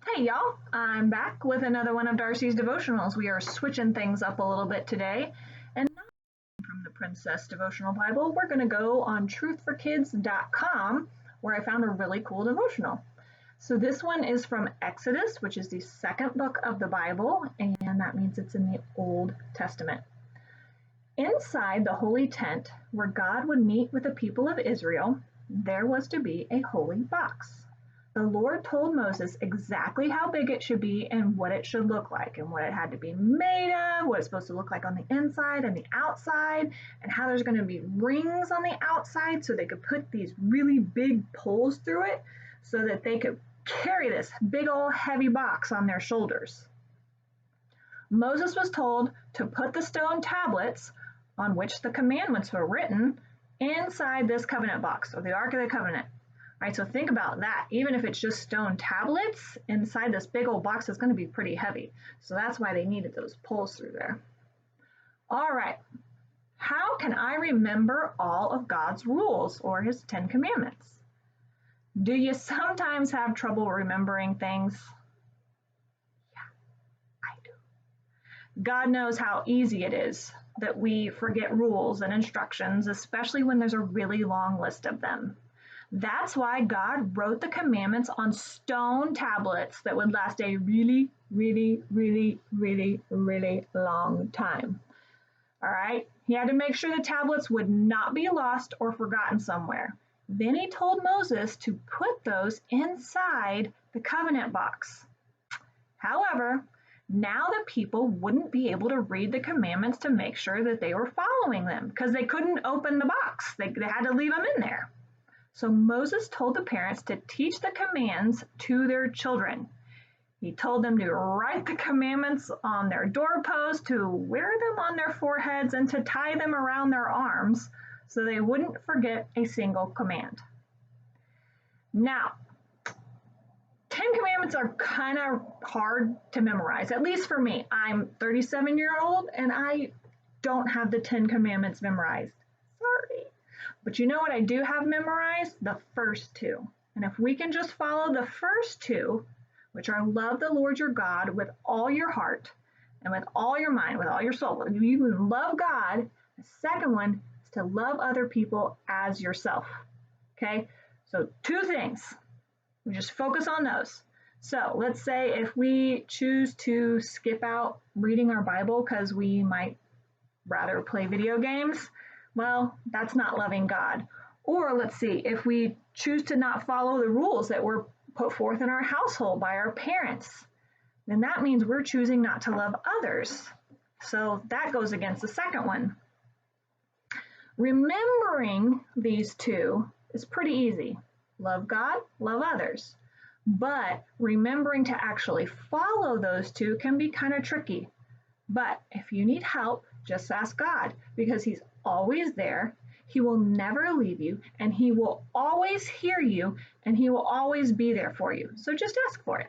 Hey y'all, I'm back with another one of Darcy's devotionals. We are switching things up a little bit today. And not from the Princess Devotional Bible, we're going to go on truthforkids.com where I found a really cool devotional. So this one is from Exodus, which is the second book of the Bible, and that means it's in the Old Testament. Inside the holy tent where God would meet with the people of Israel, there was to be a holy box. The Lord told Moses exactly how big it should be and what it should look like and what it had to be made of, what it's supposed to look like on the inside and the outside, and how there's going to be rings on the outside so they could put these really big poles through it so that they could carry this big old heavy box on their shoulders. Moses was told to put the stone tablets on which the commandments were written inside this covenant box, or the Ark of the Covenant. All right, so think about that. Even if it's just stone tablets, inside this big old box is going to be pretty heavy. So that's why they needed those poles through there. All right, how can I remember all of God's rules or his 10 commandments? Do you sometimes have trouble remembering things? Yeah, I do. God knows how easy it is that we forget rules and instructions, especially when there's a really long list of them. That's why God wrote the commandments on stone tablets that would last a really, really, really, really, really long time. All right, he had to make sure the tablets would not be lost or forgotten somewhere. Then he told Moses to put those inside the covenant box. However, now the people wouldn't be able to read the commandments to make sure that they were following them because they couldn't open the box. They had to leave them in there. So Moses told the parents to teach the commands to their children. He told them to write the commandments on their doorposts, to wear them on their foreheads, and to tie them around their arms so they wouldn't forget a single command. Now, 10 commandments are kind of hard to memorize, at least for me. I'm 37-year-old and I don't have the 10 commandments memorized. Sorry. But you know what I do have memorized? The first two. And if we can just follow the first two, which are love the Lord your God with all your heart and with all your mind, with all your soul. You can love God. The second one is to love other people as yourself. Okay? So two things. We just focus on those. So let's say if we choose to skip out reading our Bible because we might rather play video games, well, that's not loving God. Or let's see, if we choose to not follow the rules that were put forth in our household by our parents, then that means we're choosing not to love others. So that goes against the second one. Remembering these two is pretty easy. Love God, love others. But remembering to actually follow those two can be kind of tricky. But if you need help, just ask God because he's always there. He will never leave you and he will always hear you and he will always be there for you. So just ask for it.